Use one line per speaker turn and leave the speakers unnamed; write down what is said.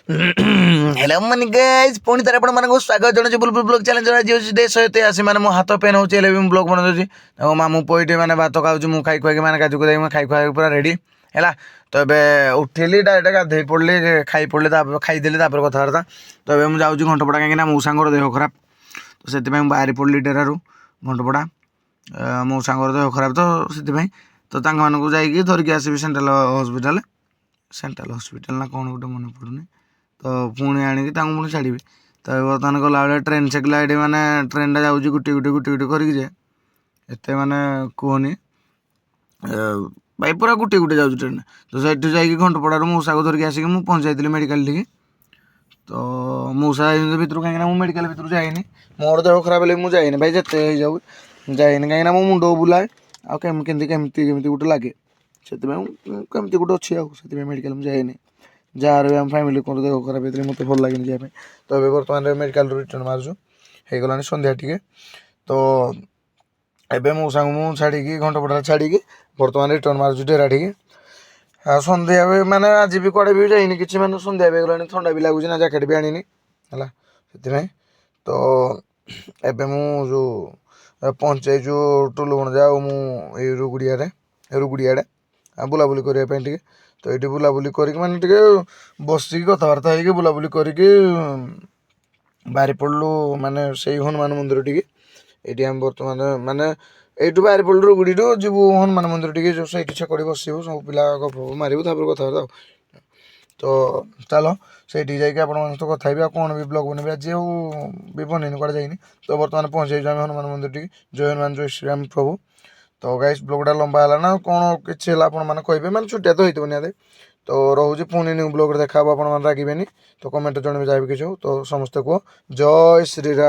Hello money guys पुणी तार आपको स्वागत जनाऊँ बुलबुल ब्लॉग चैलेंज आज डे 183 मैंने मो हाथ पेन होची हेले भी ब्लॉग बनाऊँ मामू पोईटे मैंने भात खाऊँ मुझे खाई खुआई मैंने काजू कदाई खाई खुआ पूरा रेडी है। तो ये उठिली डायरेक्ट गाधे पड़े खाई पड़े खाईदेली कथबार्ता। तो ये मुझे जाऊँगी घंटपड़ा कहीं मौसा देह खराब तो से बाहरी पड़ी डेरारू घंटपड़ा मौसा देह खराब तो से तो जाकि धरिकी आसवि सेंट्रल हॉस्पिटल ना कौन गोटे मन पड़ूनी तो पुणी आणिकी पुणी छाड़ी। तो बर्तमान गला बेले ट्रेन छेकला ये मैंने ट्रेन जाऊँगी गुटी गुटी गुटी गुटी करके एत मैंने कहनी भाई पूरा गुटी गुटी जाऊँ ट्रेन। तो से घंटपड़ार मौसा को धरिकी आसिक मुझे पहुँच जाइली मेडिकल टी। तो मौसा भितर कहीं मेडिकल भितर जाइनी मोर देह खराब है मुझे जाइनी भाई जिते जाऊ जाइनी कहीं मो मुंड बुलाए आमती केमती गोटे लगे से कमी गोटे अच्छी आते मेडिकल मुझे जाइनी जार भी आम फैमिली को देह खराब होती है मत भल लगे जाए। तो ये बर्तमान मेडिकल रिटर्न मार्चु हो सन्ध्या टी। तो एवं मौसा को छाड़ी घंटपड़ा छाड़ी बर्तमान रिटर्न मार्चु डेरा टी। हाँ सन्ध्या भी मैंने आज भी कड़े भी जाइनी कि मैंने सन्ध्या भी गलानी थंडा भी लगुच ना जैकेट भी आनी है से। तो एवं मु पहुँचे टुलुगुणजा मुझे रुगुड़िया बुलाबुली करने। तो ये बुलाबुली कर बसिक कथबार्ता हो बुलाबुली कर बाहरी पड़लु माने से हनुमान मंदिर टी। ये आम बर्तमान माने यू बाहरी पड़लु रुगुड़ी जीव हनुमान मंदिर टी जो सही छकड़ी बसबू सब पिला गप मारू कथबार्ता। तो चलो से जाकि तो कथा भी कौन भी ब्लॉग बनबी आज भी बनईनी कड़े जाइनी। तो बर्तमान पहुँच जाइए हनुमान मंदिर टी जय हनुमान जय श्रीराम प्रभु। तो गाइस ब्लॉगटा लंबा है ना कौन किसी मैंने कहे मैंने छुट्टिया तो होती निहत। तो रोचे पुणी न्यू ब्लॉग देखा आप रागे तो कमेंट जन भी जहाँ भी किसी तो समस्ते कह जय श्रीराम।